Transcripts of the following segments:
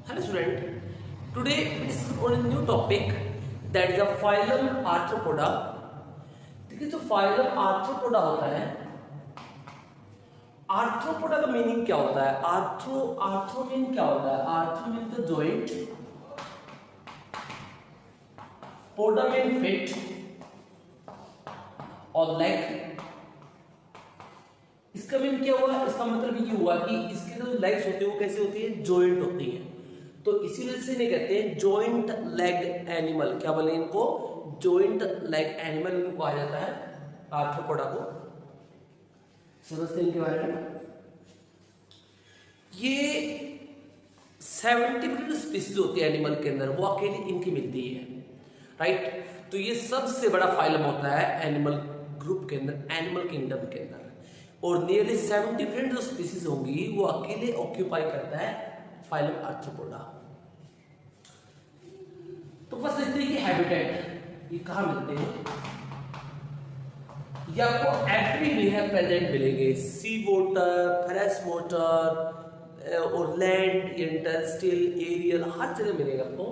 Hello student, today we discuss on a new topic that is a phylum Arthropoda। देखिए जो phylum Arthropoda होता है, arthropoda का meaning क्या होता है? आर्थो मीन क्या होता है? Ortho mean the joint, poda mean fit और लेग। इसका मीन क्या हुआ? इसका मतलब ये हुआ कि इसके जो लेग्स होते हैं वो कैसे होती है? जॉइंट होती है। तो इसी वजह से नहीं कहते हैं जॉइंट लेग एनिमल। क्या बोले इनको? जॉइंट लेग एनिमल इनको कहा जाता है, आर्थ्रोपोडा को। समझते हैं इनके बारे में। ये 70 स्पीसीज होती है एनिमल के अंदर, वो अकेली इनकी मिलती है, राइट। तो ये सबसे बड़ा फाइलम होता है एनिमल ग्रुप के अंदर, एनिमल किंगडम के अंदर। और नियरली 70 डिफरेंट जो स्पीसीज होंगी वो अकेले ऑक्यूपाई करता है फाइलम आर्थ्रोपोडा। तो बस देखते हैं कि हैबिटेट ये कहाँ मिलते हैं। ये आपको एवरीवेयर प्रेजेंट मिलेंगे, सी वाटर, फ्रेश वाटर और लैंड, इंटरस्टिल, एरियल, हर जगह मिलेगा आपको।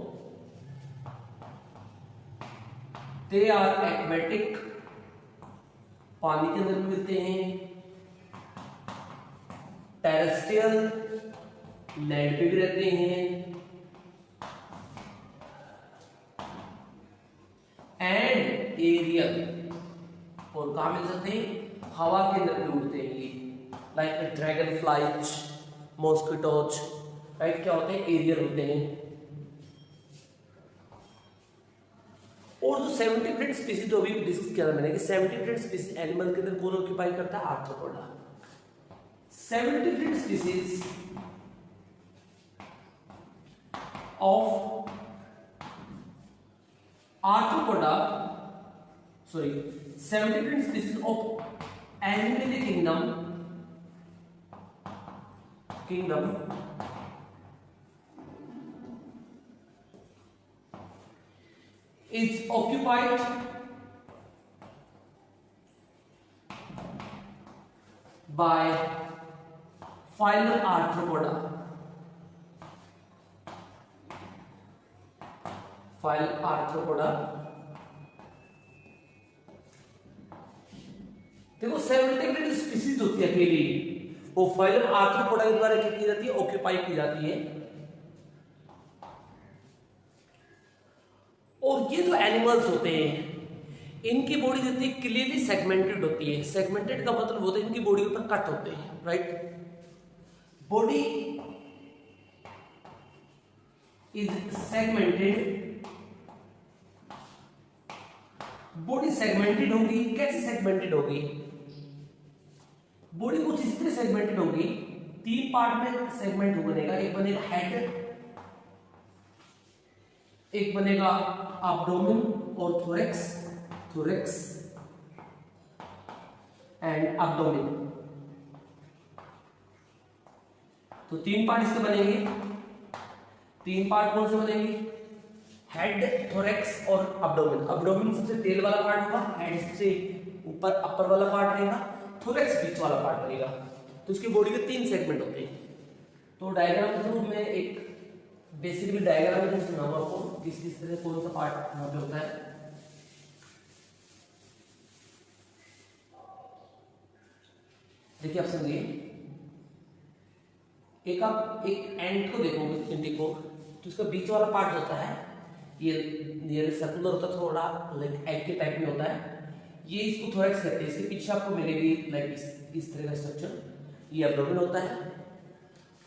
दे आर एक्वेटिक, पानी के अंदर मिलते हैं। टेरेस्ट्रियल, लैंड पे भी रहते हैं। एंड एरियल, और कहा मिल सकते हैं? हवा के अंदर भी उड़ते हैं ये, like dragon flies, mosquitoes, right. क्या होते हैं? एरियल होते हैं। और जो 70 डिफरेंट स्पीसीज जो अभी डिस्कस किया था मैंने कि 70 डिफरेंट स्पीसीज एनिमल के अंदर कौन ऑक्यूपाई करता है? Arthropoda. 70 different species of arthropoda, sorry, 70 different species of animal in the kingdom is occupied by phylum Arthropoda. phylum Arthropoda। देखो 70 स्पीसीज होती है अकेली, वो फाइलम आर्थ्रोपोडा के द्वारा क्या की जाती है? ऑक्यूपाई की जाती है। और ये जो एनिमल्स होते हैं इनकी बॉडी होती है क्लियरली सेगमेंटेड होती है। सेगमेंटेड का मतलब होता है इनकी बॉडी के ऊपर कट होते हैं, right. Body is segmented, body segmented होगी। कैसे सेगमेंटेड होगी? बॉडी कुछ इस तरह सेगमेंटेड होगी, 3 पार्ट में सेगमेंट बनेगा। एक बनेगा हेड, एक बनेगा एब्डोमेन और थोरैक्स एंड एब्डोमेन। तो 3 पार्ट इसके बनेंगे। 3 पार्ट कौन से बनेंगे? हेड, थोरैक्स और एब्डोमेन। एब्डोमेन सबसे तेल वाला पार्ट होगा, हेड सबसे ऊपर अपर वाला पार्ट रहेगा, थोरैक्स बीच वाला पार्ट रहेगा। तो इसकी बॉडी के 3 सेगमेंट होते हैं। तो डायग्राम के थ्रू मैं एक बेसिकली डायग्राम में सुनाऊंगा आपको किस किस तरह कौन सा पार्ट यहाँ पे होता है। देखिए आप समझिए, आप एक एंड को देखोगे, चिंटी को, तो इसका बीच वाला पार्ट होता है ये नियर सर्कुलर होता है, थोड़ा लाइक एग के टाइप में होता है। ये इसको थोरैक्स कहते हैं। इसके पीछे आपको मिलेगी लाइक इस तरह का स्ट्रक्चर, ये एब्डोमेन होता है।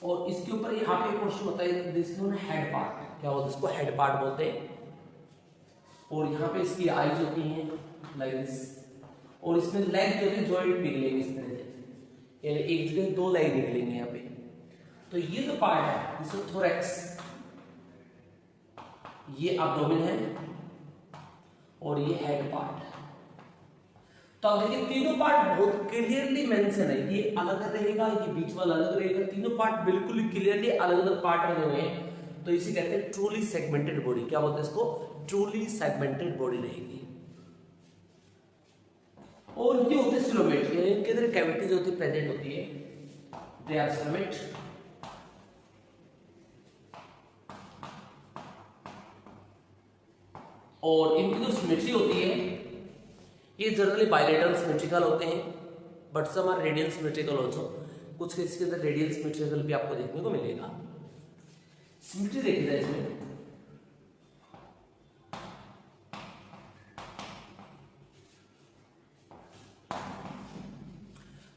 और इसके ऊपर यहाँ पे एक पोर्शन होता है जिसको हेड पार्ट, क्या होता है? इसको हेड पार्ट बोलते हैं। और यहाँ पे इसकी आईज होती हैं लाइक दिस, और इसमें लेग जो है जॉइंट निकलेंगे इस तरह से, यानी एक जगह 2 लेग निकलेंगे यहाँ पे। तो ये जो पार्ट है जिसको थोरैक्स, ये एब्डोमेन है और ये हेड पार्ट है। तो अब देखिए तीनों पार्ट बहुत क्लियरली मेंशन है, ये अलग रहेगा, ये बीच वाला अलग रहेगा। तीनों पार्ट बिल्कुल क्लियरली अलग अलग पार्ट बने हुए हैं। तो इसे कहते हैं ट्रूली सेगमेंटेड बॉडी। क्या बोलते हैं इसको? ट्रूली सेगमेंटेड बॉडी रहेगी। और ये होते हैं सिलोमेट, यानी इनके अंदर कैविटीज होती है, प्रेजेंट होती है। They are coelomate. और इनकी जो सिमेट्री होती है ये जनरली बायलेटरल सिमेट्रिकल होते हैं, but some are radial symmetrical also. कुछ केस के अंदर रेडियल सिमेट्रिकल भी आपको देखने को मिलेगा। सिमेट्री देखी जाए इसमें,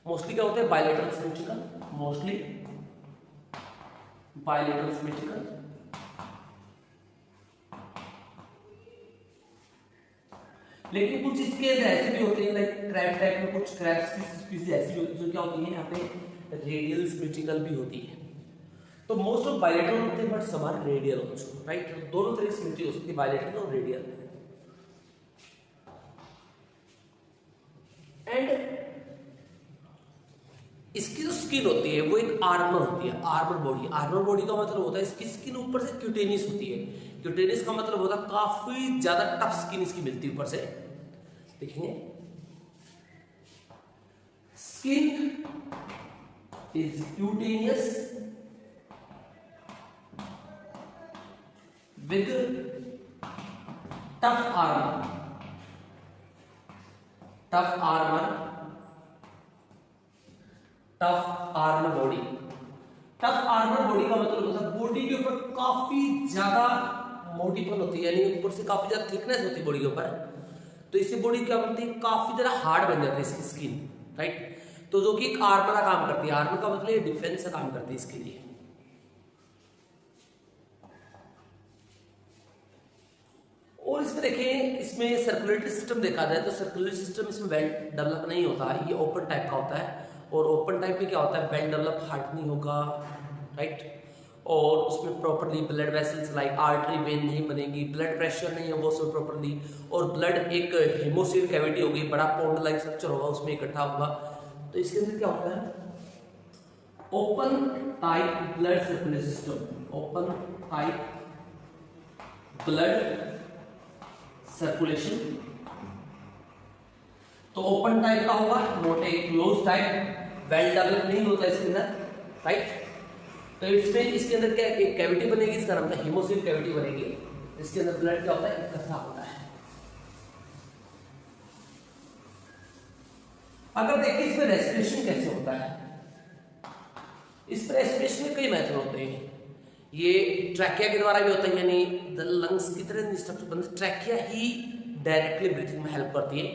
मोस्टली क्या होता है bilateral symmetrical, mostly bilateral symmetrical. लेकिन कुछ इसके ऐसे भी होते हैं, लाइक क्रैब टाइप में कुछ क्रैब्स की स्पीशीज ऐसी होती है जो क्या होती है यहाँ पे रेडियल सिमेट्रिकल भी होती है। तो मोस्ट ऑफ बायलेटरल होते हैं but some are radial also, right. दोनों तरह की सिमेट्री हो सकती है, बायलेटरल और रेडियल। एंड इसकी जो स्किन होती है वो एक आर्मर होती है, आर्मर बॉडी। आर्मर बॉडी का मतलब होता है इसकी स्किन ऊपर से क्यूटेनियस होती है। क्यूटेनियस का मतलब होता है काफी ज्यादा टफ स्किन इसकी मिलती है ऊपर से। देखेंगे skin is cutaneous with tough armour, tough armour, tough armour body. Tough armour body का मतलब होता है बॉडी के ऊपर काफी ज्यादा मोटीपन होती है, यानी ऊपर से काफी ज्यादा थिकनेस होती है बॉडी के ऊपर। तो इससे बॉडी क्या बनती है, काफी ज्यादा हार्ड बन जाती है इसकी स्किन, राइट। तो जो कि एक आर्मर का काम करती है, आर्मर का मतलब ये डिफेंस का काम करती है इसके लिए। और इसमें देखें, इसमें सर्कुलेटरी सिस्टम देखा जाए तो सर्कुलेटरी सिस्टम इसमें वेल डेवलप नहीं होता है, ये ओपन टाइप का होता है। और ओपन टाइप में क्या होता है, वेल डेवलप हार्ट नहीं होगा, राइट। और उसमें properly blood vessels like artery vein नहीं बनेगी, ब्लड प्रेशर नहीं होगा उसमें प्रॉपर्ली, और ब्लड एक हेमोसिल कैविटी होगी, बड़ा पॉन्ड लाइक स्ट्रक्चर होगा उसमें इकट्ठा होगा। तो इसके अंदर क्या होता है, open type blood circulatory system, open type blood circulation. तो ओपन टाइप का होगा, not a close type, well develop नहीं होता इसके अंदर, राइट। तो इसमें इसके अंदर क्या एक कैविटी बनेगी, इसका नाम है हेमोसिल कैविटी बनेगी। इसके अंदर ब्लड क्या होता है, इकट्ठा होता है। अगर देखिए इसमें रेस्पिरेशन कैसे होता है, इस पर रेस्पिरेशन के कई मेथड होते हैं। ये ट्रैकिया के द्वारा भी होता है, यानी लंग्स की तरह स्ट्रक्चर बनते, ट्रैकिया ही डायरेक्टली ब्रीथिंग में हेल्प करती है।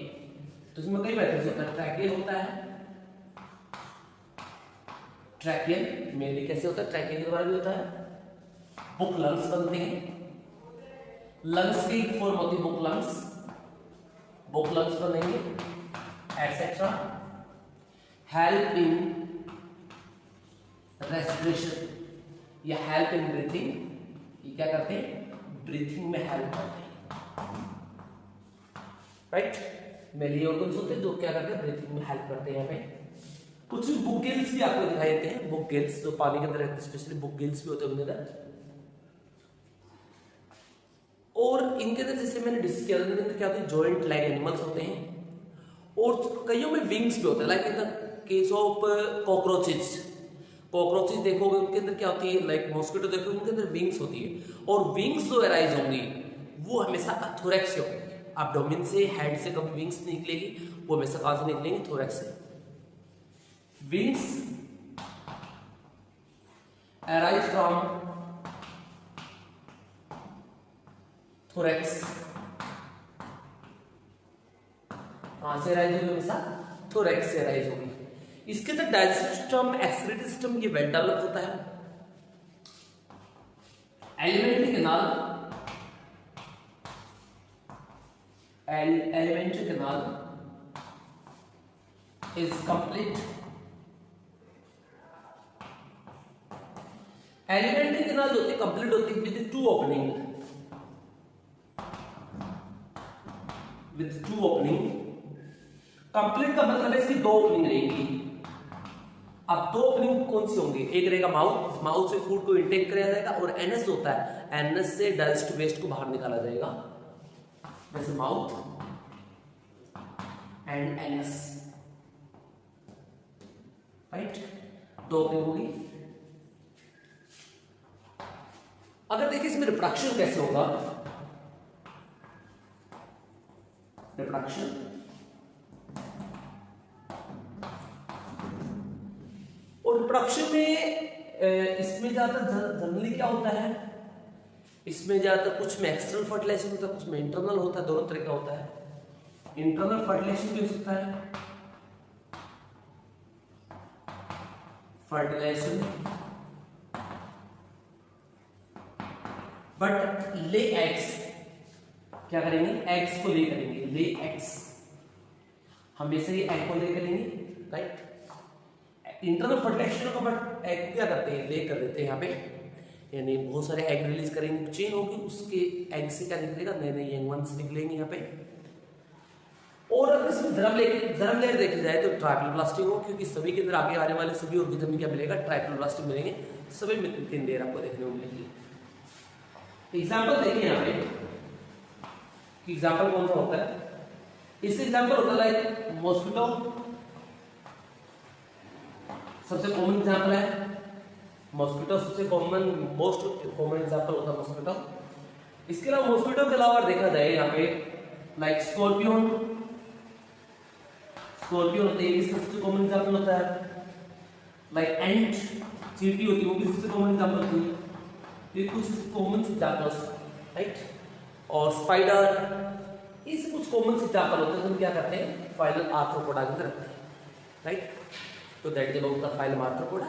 तो इसमें कई मेथड्स होता है, ट्रैकियल होता है, ट्रैकियल मेनली कैसे होता है, ट्रैकियल के द्वारा भी होता है। बुक लंग्स बनते हैं, लंग्स की एक फॉर्म होती है बुक लंग्स, बुक लंग्स बनेंगे एटसेट्रा। हेल्प इन रेस्पिरेशन या हेल्प इन ब्रीथिंग, ये क्या करते हैं, ब्रीथिंग में हेल्प करते हैं, राइट। मेनली ऑर्गन्स होते हैं जो क्या करते हैं, ब्रीथिंग में हेल्प करते हैं। यहाँ पे कुछ बुक गिल्स भी आपको दिखाई देते हैं, बुक गिल्स जो पानी के अंदर रहते हैं, स्पेशली बुक गिल्स भी होते हैं उनके अंदर। और इनके अंदर जैसे मैंने डिस्कस किया, इनके अंदर क्या होते हैं, जॉइंट लाइक एनिमल्स होते हैं, और कईयों में विंग्स भी होते हैं, like in the case of cockroaches. Cockroaches देखोगे उनके अंदर क्या होती है, लाइक मॉस्किटो देखोगे उनके अंदर विंग्स होती है, और विंग्स जो अराइज होंगी वो हमेशा थोरैक्स से होंगी। एब्डोमेन से, हेड से कभी विंग्स निकलेगी, वो हमेशा कहां से निकलेंगी, थोरैक्स से। विंग्स अराइज फ्रॉम थोरैक्स, कहां से अराइज होगी, हमेशा थोरैक्स से अराइज होगी। इसके अंदर डाइजेस्टिव सिस्टम, एक्सक्रीटरी सिस्टम ये वेल डेवलप होता है। Alimentary canal, elementary canal is complete. Elementary canal होती है complete होती है with two opening, with two opening. complete का मतलब है इसकी दो ओपनिंग रहेंगी। अब दो ओपनिंग कौन सी होंगी, एक रहेगा माउथ, माउथ से फूड को इंटेक किया जाएगा, और एनएस होता है, एनएस से डाइजेस्ट वेस्ट को बाहर निकाला जाएगा, जैसे माउथ एंड एनएस, राइट। दो ओपनिंग होगी। अगर देखिए इसमें रिप्रोडक्शन कैसे होगा, रिप्रोडक्शन। और रिप्रोडक्शन में इसमें ज्यादातर जनरली क्या होता है, इसमें ज्यादातर कुछ में एक्सटर्नल फर्टिलाइजेशन होता है, कुछ में इंटरनल होता है, दोनों तरह का होता है। इंटरनल फर्टिलाइजेशन भी हो सकता है, फर्टिलाइजेशन, बट ले एग्स क्या करेंगे, एग्स को ले करेंगे, ले एग्स हमेशा ही एग को ले करेंगे, राइट। इंटरनल फर्टिलाइजेशन को बट एग क्या करते हैं, ले कर देते हैं यहाँ पे, यानी बहुत सारे एग रिलीज करेंगे, चेन होगी, उसके एग से क्या निकलेगा, नए नए यंग वंस निकलेंगे यहाँ पे। और अगर इसमें जर्म लेयर देखी जाए तो ट्राइप्लोब्लास्टिक हो, क्योंकि सभी के अंदर आगे आने वाले सभी ऑर्गेनिज्म में क्या मिलेगा, ट्राइप्लोब्लास्टिक मिलेंगे, सभी में 3 लेयर आपको देखने को मिलेगी। एग्जाम्पल देखिए यहाँ पे कि एग्जाम्पल कौन सा होता है। इससे एग्जाम्पल होता है लाइक मॉस्किटो, सबसे कॉमन एग्जाम्पल है मॉस्किटो, सबसे मोस्ट कॉमन एग्जाम्पल होता है मॉस्किटो। इसके अलावा मॉस्किटो के अलावा देखा जाए यहाँ पे लाइक स्कॉर्पियन होते हैं, इसका सबसे कॉमन एग्जाम्पल होता है। लाइक एंट, चींटी होती है, वो भी सबसे कॉमन एग्जाम्पल होती है। ये कुछ कॉमन एग्जाम्पल्स, राइट। और स्पाइडर, इस कुछ कॉमन एग्जाम्पल होते हैं, हम क्या करते हैं, फाइलम आर्थ्रोपोडा के अंदर रखते हैं, राइट। तो that is about the phylum arthropoda.